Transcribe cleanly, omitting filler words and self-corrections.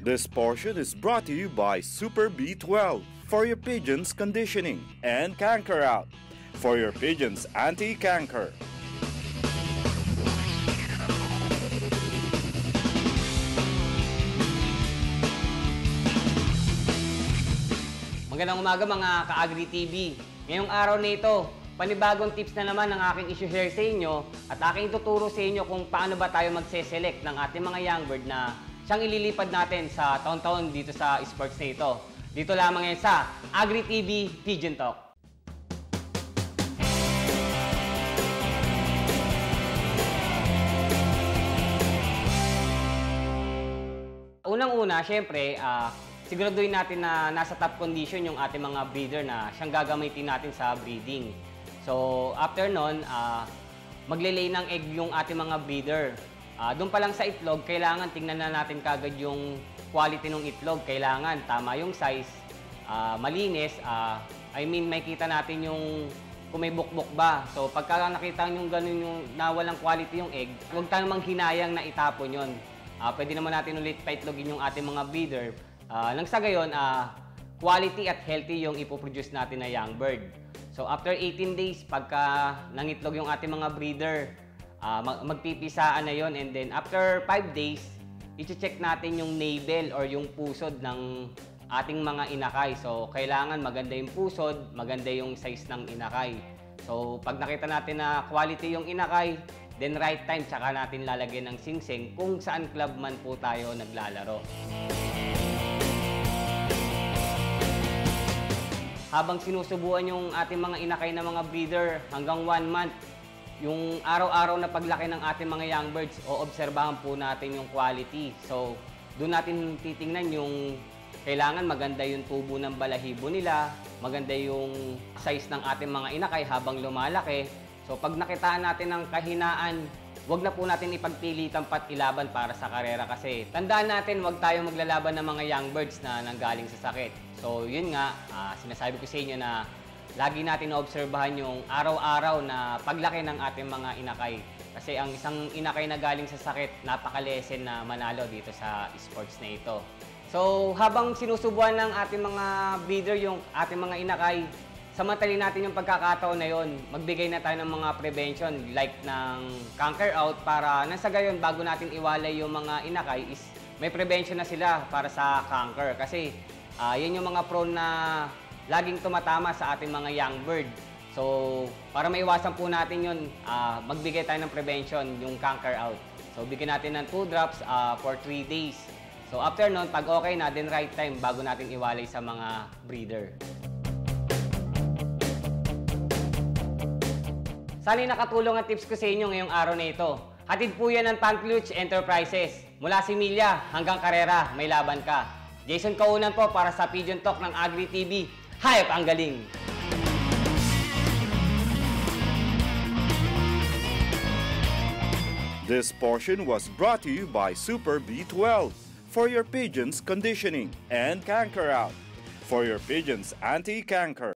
This portion is brought to you by Super B12 for your pigeon's conditioning and Canker Out for your pigeon's anti-canker. Magandang umaga mga ka-Agri TV. Ngayong araw na ito, panibagong tips na naman ang aking isi-share sa inyo at aking tuturo sa inyo kung paano ba tayo magse-select ng ating mga young bird na siyang ililipad natin sa taon-taon dito sa sports na ito. Dito lamang yan sa Agri TV Pigeon Talk. Unang-una, syempre, siguraduhin natin na nasa top condition yung ating mga breeder na siyang gagamitin natin sa breeding. So, after nun, magle-lay ng egg yung ating mga breeder. Doon pa lang sa itlog, kailangan tingnan na natin kagad yung quality ng itlog. Kailangan tama yung size, malinis. May kita natin yung kung may bukbok ba. So, pagka nakita nyo ganun yung nawalang quality yung egg, huwag tayong manghinayang na itapon yun. Pwede naman natin ulit paitlogin yung ating mga breeder. Nang sa gayon, quality at healthy yung ipoproduce natin na young bird. So, after 18 days, pagka nangitlog yung ating mga breeder, magpipisaan na yon, and then after 5 days, i-check natin yung navel or yung pusod ng ating mga inakay. So, kailangan maganda yung pusod, maganda yung size ng inakay. So, pag nakita natin na quality yung inakay, then right time, tsaka natin lalagyan ng singsing kung saan club man po tayo naglalaro. Habang sinusubuan yung ating mga inakay na mga breeder hanggang 1 month, yung araw-araw na paglaki ng ating mga young birds, oobserbahan po natin yung quality. So, doon natin titingnan yung kailangan maganda yung tubo ng balahibo nila, maganda yung size ng ating mga inakay habang lumalaki. So, pag nakitaan natin ng kahinaan, wag na po natin ipagpilitan pat ilaban para sa karera kasi tandaan natin, wag tayo maglalaban ng mga young birds na nanggaling sa sakit. So, yun nga, sinasabi ko sa inyo na lagi natin naobserbahan yung araw-araw na paglaki ng ating mga inakay. Kasi ang isang inakay na galing sa sakit, napakalesen na manalo dito sa sports na ito. So, habang sinusubuan ng ating mga breeder yung ating mga inakay, samantalin natin yung pagkakataon na yon, magbigay na tayo ng mga prevention like ng Canker Out para nang sa gayon, bago natin iwalay yung mga inakay is may prevention na sila para sa canker. Kasi yan yung mga prone na laging tumatama sa ating mga young bird. So, para maiwasan po natin yun, magbigay tayo ng prevention, yung Canker Out. So, bigyan natin ng 2 drops for 3 days. So, after nun, pag okay na, then right time bago natin iwalay sa mga breeder. Sana'y nakatulong ang tips ko sa inyo ngayong araw na ito. Hatid po yan ng Pantluch Enterprises. Mula Similya hanggang Karera, may laban ka. Jason Kaunan po para sa Pigeon Talk ng Agri TV. Hayop ang galing! This portion was brought to you by Super B12 for your pigeon's conditioning and Canker Out for your pigeon's anti-canker.